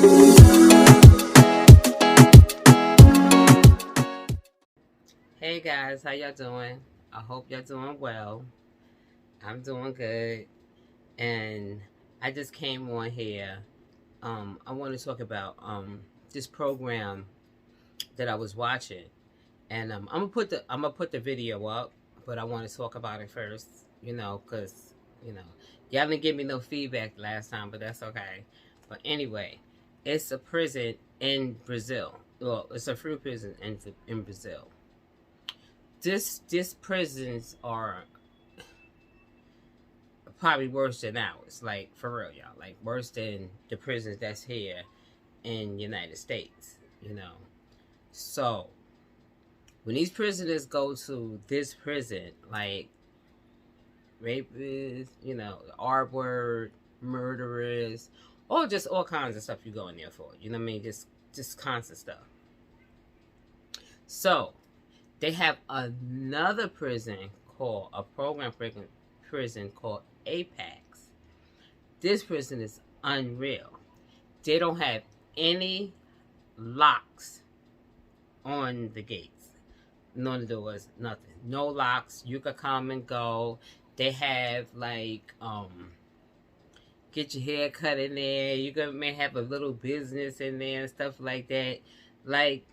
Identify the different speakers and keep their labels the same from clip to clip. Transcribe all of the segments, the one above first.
Speaker 1: Hey guys, how y'all doing? I hope y'all doing well. I'm doing good, and I just came on here. I want to talk about this program that I was watching, and I'm gonna put the video up, but I want to talk about it first. Cause you know y'all didn't give me no feedback last time, but that's okay. But anyway, it's a prison in Brazil. Well, it's a free prison in Brazil. This prisons are probably worse than ours, like for real, y'all, like worse than the prisons that's here in United States. So when these prisoners go to this prison, like rapists, R word, murderers, or just all kinds of stuff you go in there for. You know what I mean? Just constant stuff. So they have another prison called a program prison called Apex. This prison is unreal. They don't have any locks on the gates, none of the doors, nothing. No locks. You could come and go. They have like get your hair cut in there. You may have a little business in there and stuff like that. Like,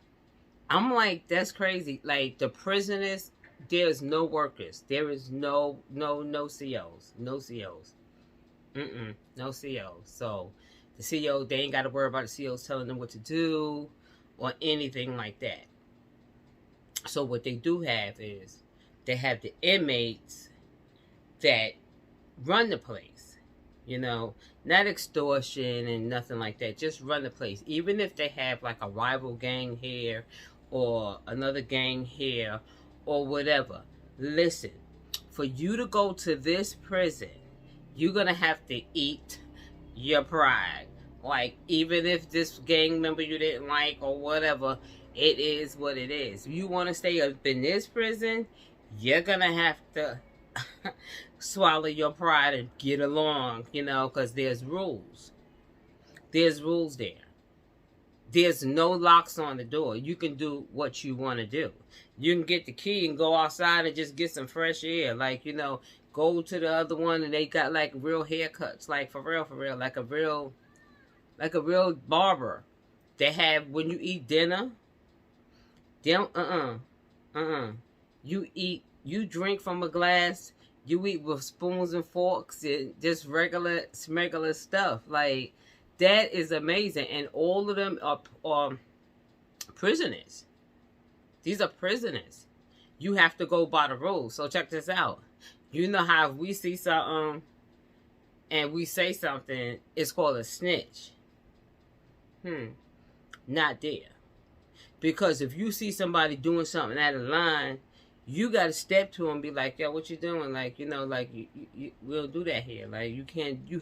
Speaker 1: I'm like, that's crazy. Like, the prisoners, there's no workers. There is no COs. No COs. No COs. So the CO, they ain't got to worry about the COs telling them what to do or anything like that. So what they do have is they have the inmates that run the place. Not extortion and nothing like that. Just run the place. Even if they have like a rival gang here or another gang here or whatever. Listen, for you to go to this prison, you're going to have to eat your pride. Like, even if this gang member you didn't like or whatever, it is what it is. If you want to stay up in this prison, you're going to have to swallow your pride and get along, because there's rules. There's rules there. There's no locks on the door. You can do what you want to do. You can get the key and go outside and just get some fresh air. Like, go to the other one and they got like real haircuts. Like, for real, like a real barber. They have, when you eat dinner, they don't, you drink from a glass, you eat with spoons and forks and just regular stuff. Like, that is amazing. And all of them are prisoners. These are prisoners. You have to go by the rules. So check this out. You know how if we see something and we say something, it's called a snitch. Not there. Because if you see somebody doing something out of line, you got to step to them and be like, yo, what you doing? Like, like, we'll do that here. Like, you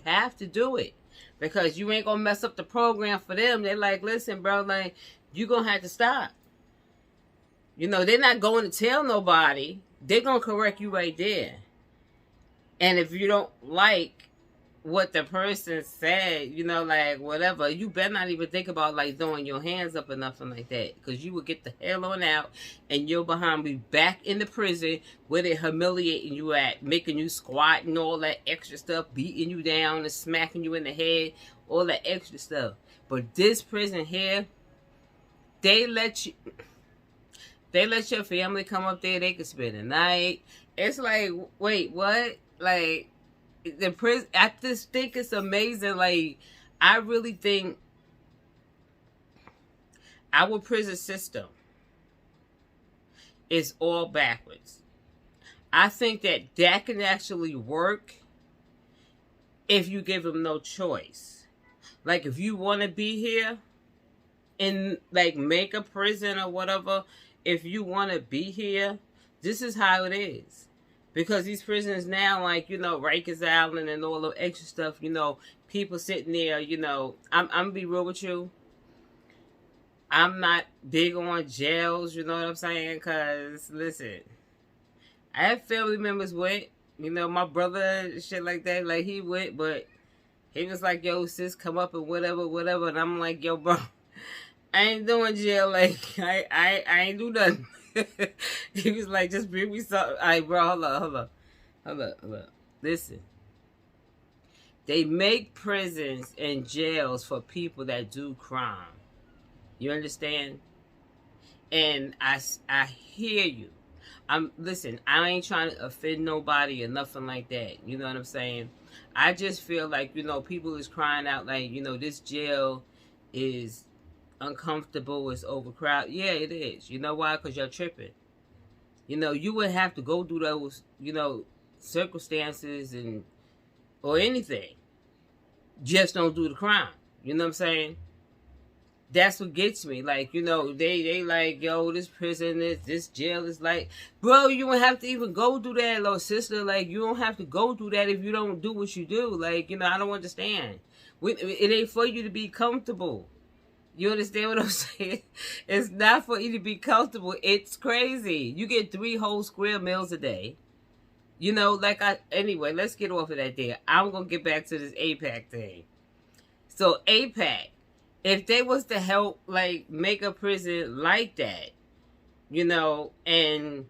Speaker 1: have to do it. Because you ain't going to mess up the program for them. They're like, listen, bro, like, you going to have to stop. They're not going to tell nobody. They're going to correct you right there. And if you don't like what the person said, like, whatever, you better not even think about, like, throwing your hands up or nothing like that. Because you will get the hell on out, and you're behind me back in the prison where they're humiliating you at, making you squat and all that extra stuff, beating you down and smacking you in the head, all that extra stuff. But this prison here, they let your family come up there. They can spend the night. It's like, wait, what? Like, the prison, I just think it's amazing. Like, I really think our prison system is all backwards. I think that can actually work if you give them no choice. Like, if you want to be here and, like, make a prison or whatever, if you want to be here, this is how it is. Because these prisons now, like, Rikers Island and all the extra stuff, people sitting there, I'm going to be real with you. I'm not big on jails, you know what I'm saying? Because, listen, I have family members with, my brother, shit like that, like, he went, but He was like, yo, sis, come up and whatever, whatever. And I'm like, yo, bro, I ain't doing jail. Like, I ain't do nothing. He was like, just bring me something. All right, bro, hold up. Listen. They make prisons and jails for people that do crime. You understand? And I hear you. Listen, I ain't trying to offend nobody or nothing like that. You know what I'm saying? I just feel like, people is crying out like, this jail is uncomfortable, it's overcrowded. Yeah, it is. You know why? Because you're tripping. You would have to go through those, circumstances or anything. Just don't do the crime. You know what I'm saying? That's what gets me. Like, they like, yo, this prison, this jail is like, bro, you don't have to even go through that, little sister. Like, you don't have to go through that if you don't do what you do. Like, I don't understand. It ain't for you to be comfortable. You understand what I'm saying? It's not for you to be comfortable. It's crazy. You get 3 whole square meals a day. Anyway, let's get off of that there. I'm going to get back to this AIPAC thing. So, AIPAC. If they was to help, like, make a prison like that, and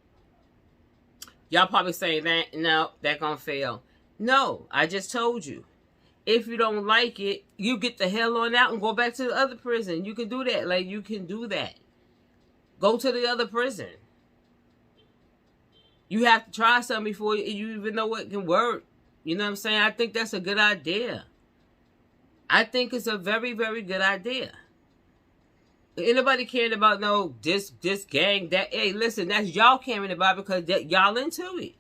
Speaker 1: y'all probably saying that, no, that gonna fail. No, I just told you. If you don't like it, you get the hell on out and go back to the other prison. You can do that. Like, you can do that. Go to the other prison. You have to try something before you even know what can work. You know what I'm saying? I think that's a good idea. I think it's a very, very good idea. Anybody caring about this gang, that, hey, listen, that's y'all caring about because y'all into it.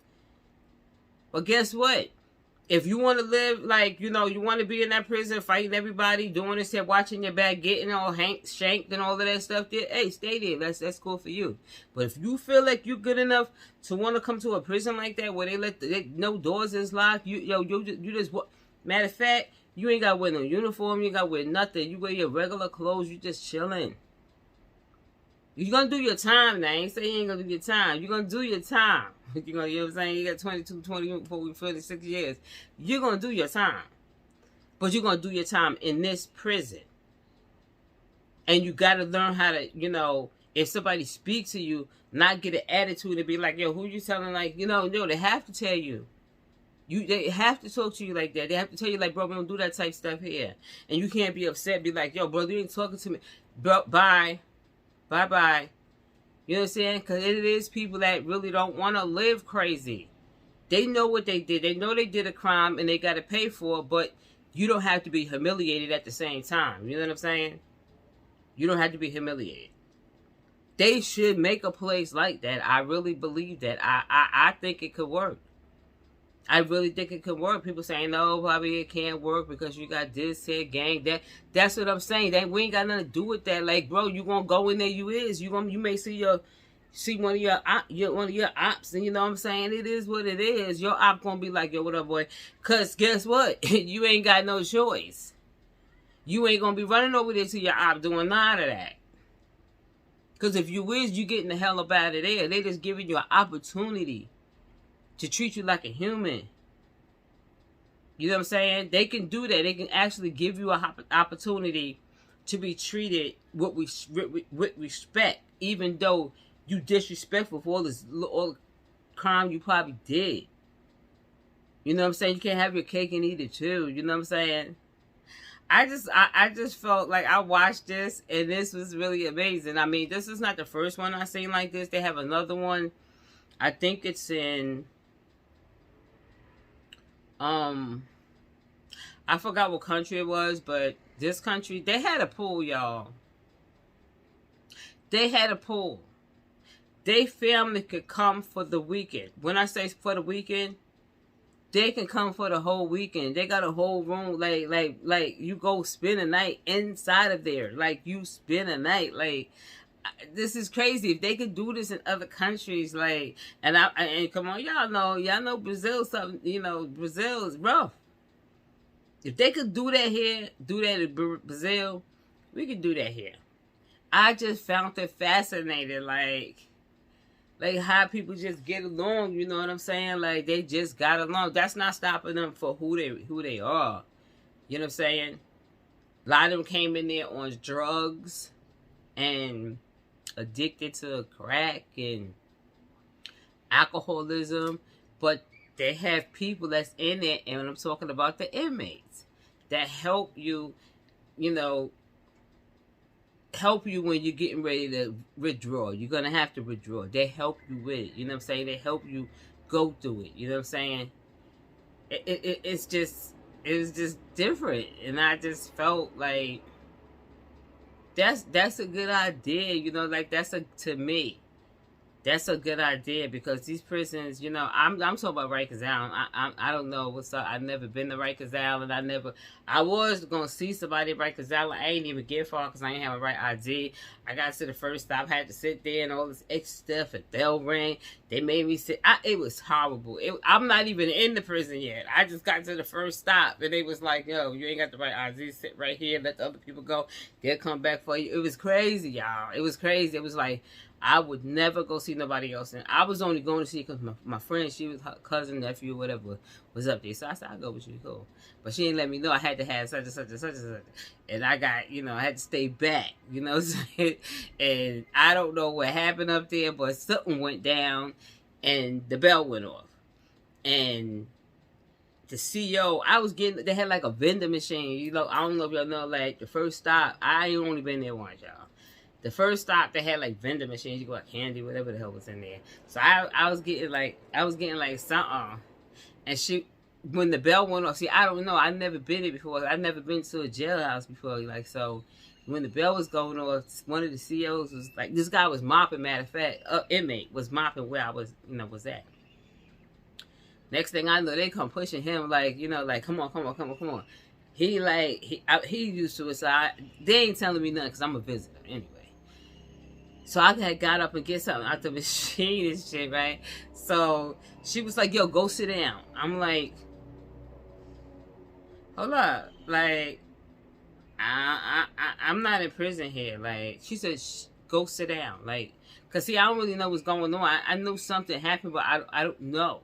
Speaker 1: But guess what? If you want to live like, you want to be in that prison fighting everybody, doing this, watching your back, getting all shanked and all of that stuff there, hey, stay there. That's cool for you. But if you feel like you're good enough to want to come to a prison like that where no doors is locked, you just matter of fact, you ain't got to wear no uniform. You ain't got to wear nothing. You wear your regular clothes. You just chilling. You're going to do your time now. I ain't saying you ain't going to do your time. You're going to do your time. You know what I'm saying? You got 22, 24, 36 years. You're going to do your time. But you're going to do your time in this prison. And you got to learn how to, if somebody speaks to you, not get an attitude and be like, yo, who you telling? Like, they have to tell you. They have to talk to you like that. They have to tell you, like, bro, we don't do that type stuff here. And you can't be upset. Be like, yo, bro, you ain't talking to me. Bro, bye. Bye-bye. You know what I'm saying? Because it is people that really don't want to live crazy. They know what they did. They know they did a crime and they got to pay for it. But you don't have to be humiliated at the same time. You know what I'm saying? You don't have to be humiliated. They should make a place like that. I really believe that. I think it could work. I really think it could work. People saying, no, probably it can't work because you got this here, gang, that. That's what I'm saying. We ain't got nothing to do with that. Like, bro, you gonna go in there, you may see one of your ops, and you know what I'm saying? It is what it is. Your op gonna be like, yo, what up, boy? Cause guess what? You ain't got no choice. You ain't gonna be running over there to your op doing none of that. Cause if you getting the hell up out of there. They just giving you an opportunity to treat you like a human. You know what I'm saying? They can do that. They can actually give you an opportunity to be treated with respect, even though you disrespectful for all the crime you probably did. You know what I'm saying? You can't have your cake and eat it too. You know what I'm saying? I just felt like I watched this and this was really amazing. I mean, this is not the first one I've seen like this. They have another one. I think it's in I forgot what country it was, but this country, they had a pool, y'all. They had a pool. They family could come for the weekend. When I say for the weekend, they can come for the whole weekend. They got a whole room, like you go spend a night inside of there. Like, you spend a night, like, this is crazy. If they could do this in other countries, like, and come on, y'all know Brazil something, Brazil is rough. If they could do that here, do that in Brazil, we could do that here. I just found it fascinating, like how people just get along, you know what I'm saying? Like, they just got along. That's not stopping them for who they are. You know what I'm saying? A lot of them came in there on drugs and addicted to crack and alcoholism, but they have people that's in there, and I'm talking about the inmates that help you, you know, help you when you're getting ready to withdraw. You're gonna have to withdraw. They help you with it. You know what I'm saying? They help you go through it. You know what I'm saying? It's just, it was just different, and I just felt like that's a good idea. You know, like to me. That's a good idea, because these prisons, you know, I'm talking about Rikers Island. I don't know what's up. I've never been to Rikers Island. I was gonna see somebody at Rikers Island. I ain't even get far because I ain't have a right ID. I got to the first stop, had to sit there and all this extra stuff. A bell rang. They made me sit. It was horrible. I'm not even in the prison yet. I just got to the first stop, and they was like, "Yo, you ain't got the right ID. Sit right here. Let the other people go. They'll come back for you." It was crazy, y'all. It was crazy. It was like, I would never go see nobody else. And I was only going to see because my friend, she was her cousin, nephew, whatever, was up there. So I said, I'll go with you, cool. But she didn't let me know I had to have such and such and such and such. And I got, you know, I had to stay back, you know what I'm saying? And I don't know what happened up there, but something went down and the bell went off. And the CEO, they had like a vending machine. You know, I don't know if y'all know, like the first stop, I ain't only been there once, y'all. The first stop, they had like vending machines. You got candy, whatever the hell was in there. So I was getting like something. And when the bell went off, see, I don't know. I've never been there before. I've never been to a jailhouse before. Like, so when the bell was going off, one of the CEOs was like, this guy was mopping, matter of fact, inmate was mopping where I was, you know, was at. Next thing I know, they come pushing him like, you know, like, come on. He used to it, so they ain't telling me nothing because I'm a visitor anyway. So I had got up and get something out the machine and shit, right? So she was like, yo, go sit down. I'm like, hold up. Like, I'm not in prison here. Like, she said, go sit down. Like, because see, I don't really know what's going on. I knew something happened, but I don't know.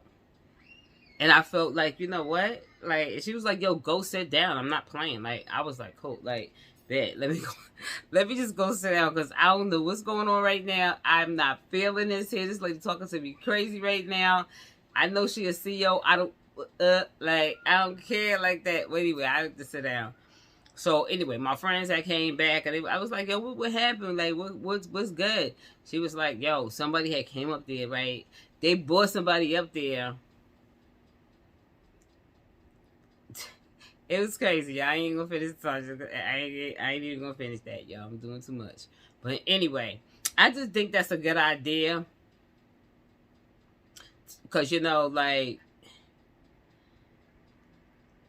Speaker 1: And I felt like, you know what? Like, she was like, yo, go sit down. I'm not playing. Like, I was like, cool. Like, bet, let me just go sit down, because I don't know what's going on right now. I'm not feeling this here. This lady talking to me crazy right now. I know she a CEO. I don't care like that. But anyway, I had to sit down. So anyway, my friends that came back, and I was like, yo, what happened? Like, what's good? She was like, yo, somebody had came up there, right? They brought somebody up there. It was crazy. I ain't gonna finish talking. I ain't even gonna finish that, y'all. I'm doing too much. But anyway, I just think that's a good idea. Because, you know, like,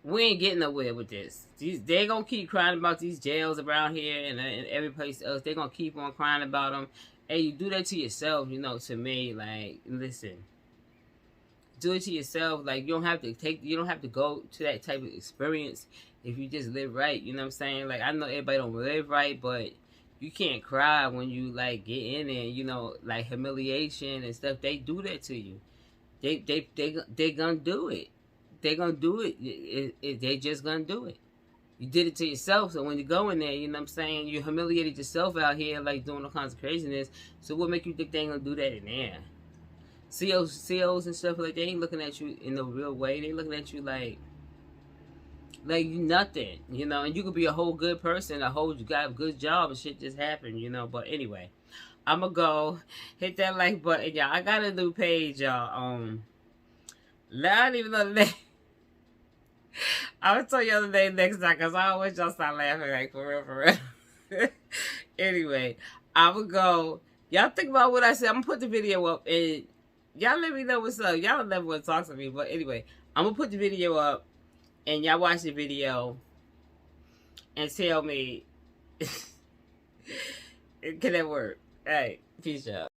Speaker 1: we ain't getting nowhere with this. They're gonna keep crying about these jails around here and every place else. They're gonna keep on crying about them. Hey, you do that to yourself, you know, to me. Like, listen. Do it to yourself. Like, you don't have to go to that type of experience if you just live right. You know what I'm saying? Like, I know everybody don't live right, but you can't cry when you like get in there. You know, like humiliation and stuff. They do that to you. They gonna do it. They gonna do it. They just gonna do it. You did it to yourself, so when you go in there, you know what I'm saying, you humiliated yourself out here, like doing all kinds of craziness. So what make you think they ain't gonna do that in there? COs and stuff, like, they ain't looking at you in the real way. They looking at you like you nothing, you know. And you could be a whole good person, you got a good job, and shit just happened, you know. But anyway, I'ma go hit that like button, y'all. I got a new page, y'all. I don't even know the name. I will tell you the name next time, because I always y'all start laughing, like, for real. Anyway, I'ma go. Y'all think about what I said. I'm gonna put the video up, and y'all let me know what's up. Y'all never want to talk to me. But anyway, I'm going to put the video up. And y'all watch the video. And tell me. Can that work? Alright. Peace out.